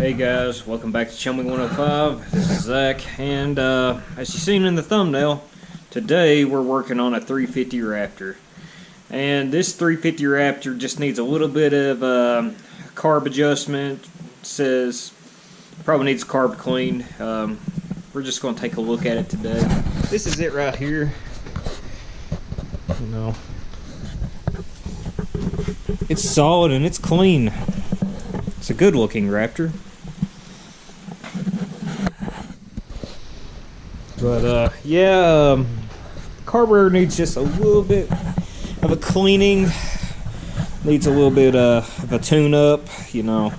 Hey guys, welcome back to Chummy 105. This is Zach, and as you've seen in the thumbnail, today we're working on a 350 Raptor. And this 350 Raptor just needs a little bit of carb adjustment. It says probably needs carb cleaned. We're just going to take a look at it today. This is it right here. You know, it's solid and it's clean. It's a good looking Raptor. But carburetor needs just a little bit of a cleaning. Needs a little bit of a tune up, you know.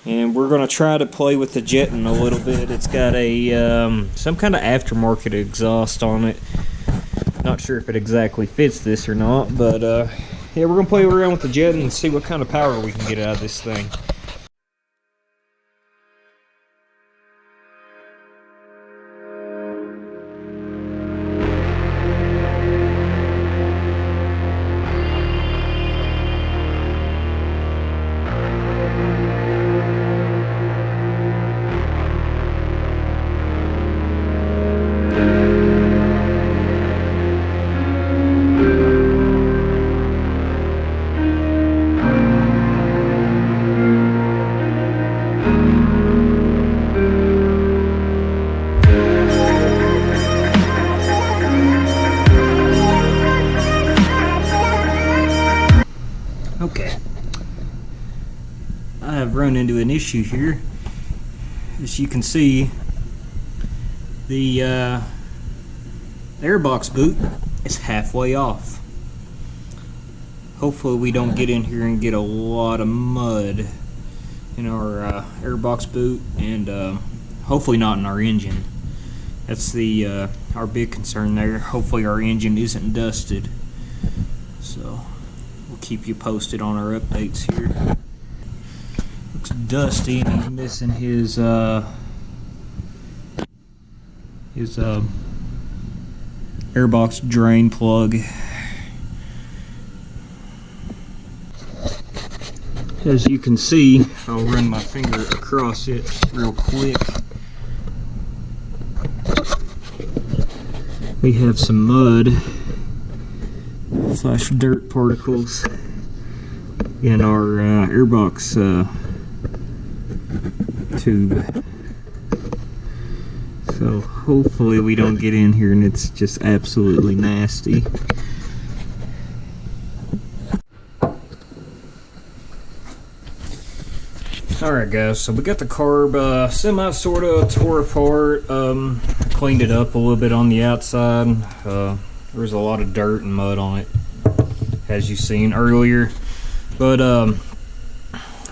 And we're gonna try to play with the jetting a little bit. It's got a some kind of aftermarket exhaust on it. Not sure if it exactly fits this or not, but yeah, we're gonna play around with the jetting and see what kind of power we can get out of this thing. Okay, I have run into an issue here. As you can see, the Airbox boot is halfway off. Hopefully we don't get in here and get a lot of mud in our Airbox boot, and hopefully not in our engine. That's the our big concern there. Hopefully our engine isn't dusted. So we'll keep you posted on our updates here. Looks dusty, and he's missing his Airbox drain plug. As you can see, I'll run my finger across it real quick. We have some mud / dirt particles in our Airbox tube. So hopefully we don't get in here and it's just absolutely nasty. Alright guys, so we got the carb semi sorta tore apart. I cleaned it up a little bit on the outside. There was a lot of dirt and mud on it, as you've seen earlier. But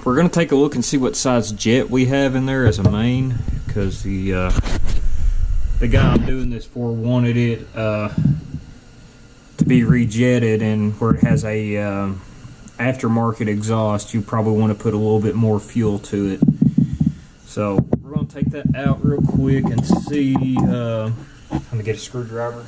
we're gonna take a look and see what size jet we have in there as a main, because the guy I'm doing this for wanted it to be rejetted, and where it has a aftermarket exhaust, you probably want to put a little bit more fuel to it. So we're gonna take that out real quick and see. I'm gonna get a screwdriver.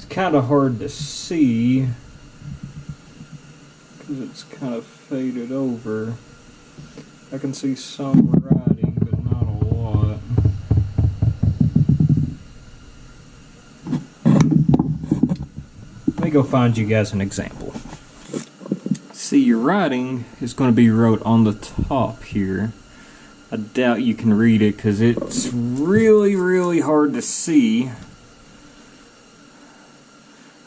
Kind of hard to see because it's kind of faded over. I can see some writing, but not a lot. Let me go find you guys an example. See, your writing is going to be wrote on the top here. I doubt you can read it because it's really hard to see.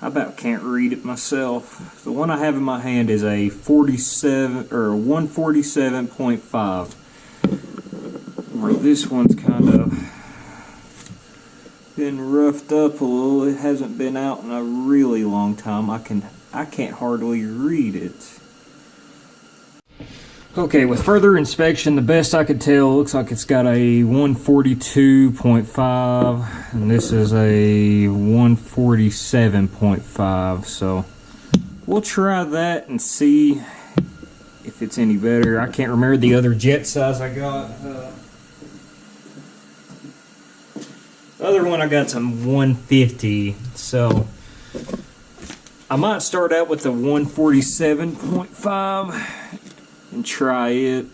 I about can't read it myself. The one I have in my hand is a 47 or 147.5. Where this one's kind of been roughed up a little. It hasn't been out in a really long time. I can't hardly read it. Okay, with further inspection, the best I could tell, it looks like it's got a 142.5, and this is a 147.5. So we'll try that and see if if it's any better. I can't remember the other jet size I got. The other one I got's a 150, so I might start out with the 147.5 and try it.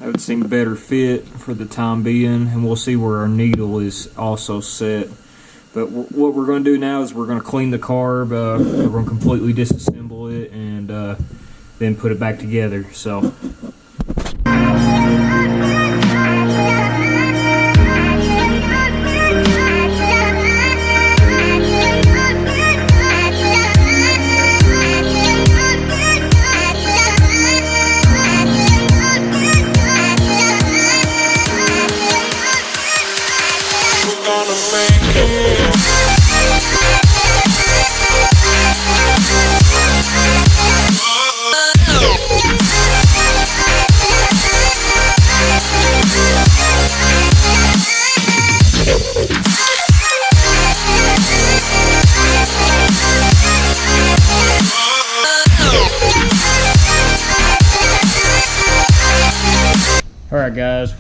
That would seem better fit for the time being, and we'll see where our needle is also set. But what we're going to do now is we're going to clean the carb, we're going to completely disassemble it, and then put it back together. So. Alright guys,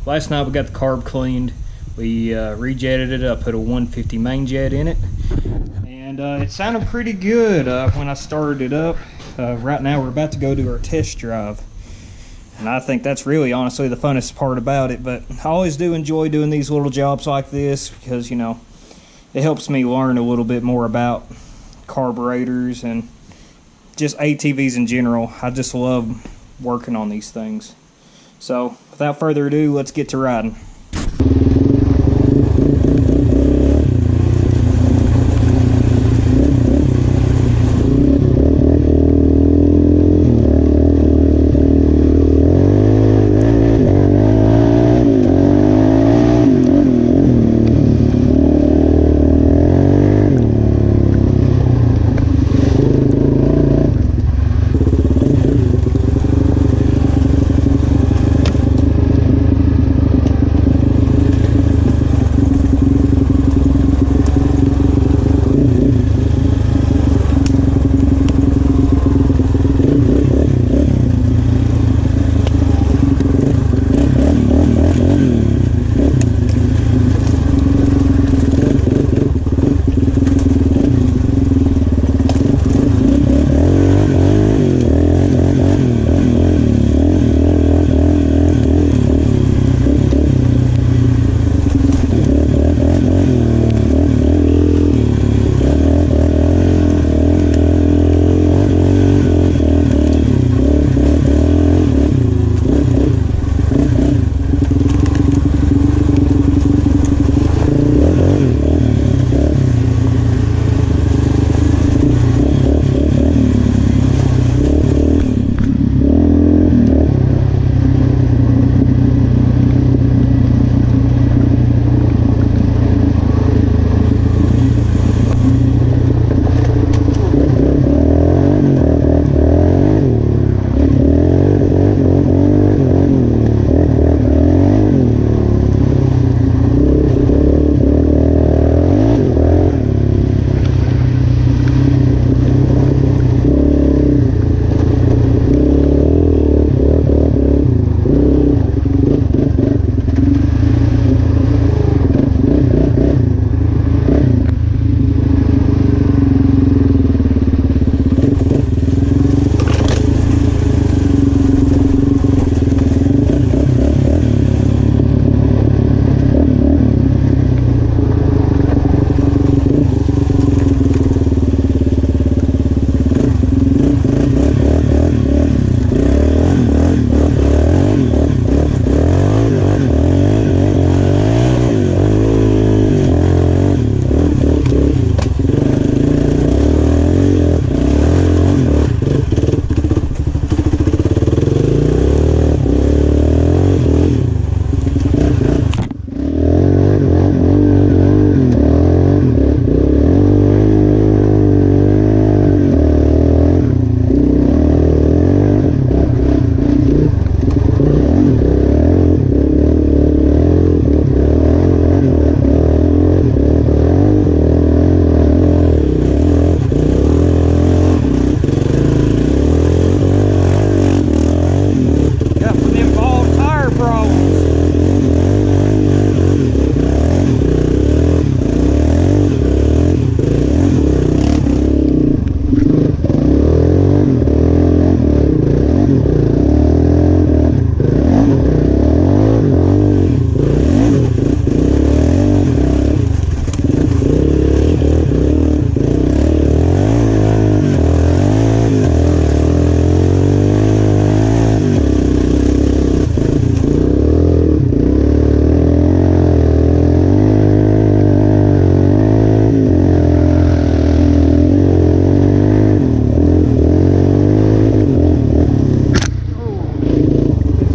last night we got the carb cleaned. We rejetted it up, put a 150 main jet in it, and it sounded pretty good when I started it up. Right now we're about to go to our test drive, and I think that's really honestly the funnest part about it. But I always do enjoy doing these little jobs like this because, you know, it helps me learn a little bit more about carburetors and just ATVs in general. I just love working on these things. So without further ado, let's get to riding.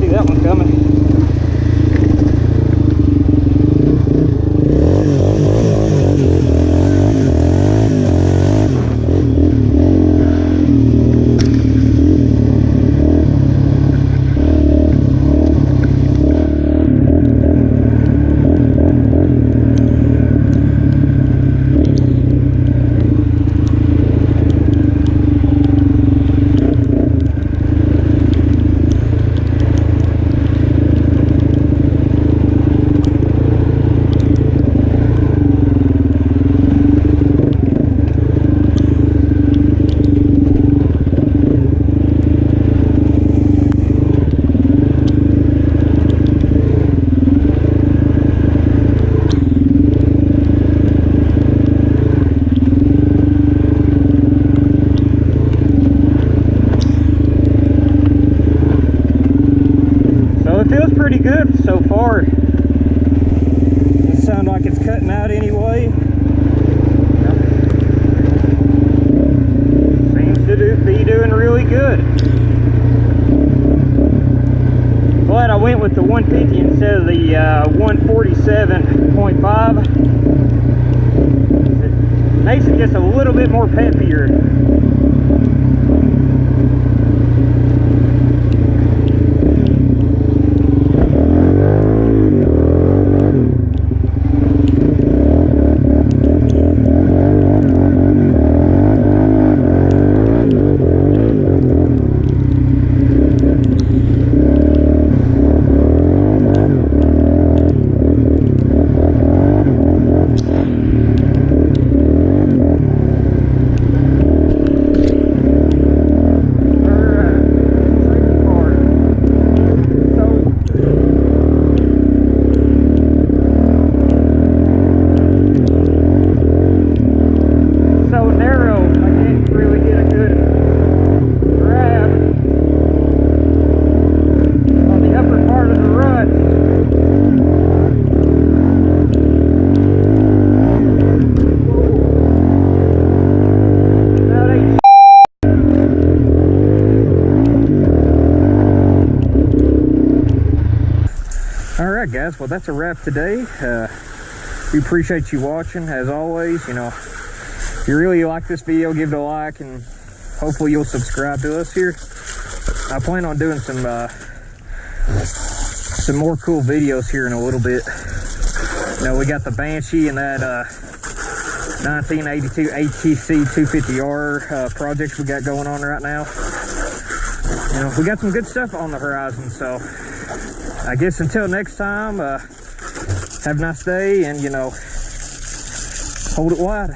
see that one coming. Pretty good so far. Doesn't sound like it's cutting out anyway. Seems to be doing really good. Glad I went with the 150 instead of the 147.5. It makes it just a little bit more peppier. Alright guys, well that's a wrap today. We appreciate you watching as always. You know, if you really like this video, give it a like and hopefully you'll subscribe to us here. I plan on doing some more cool videos here in a little bit. You know, we got the Banshee and that 1982 ATC 250R project we got going on right now. You know, we got some good stuff on the horizon, so I guess until next time, have a nice day and, you know, hold it wide.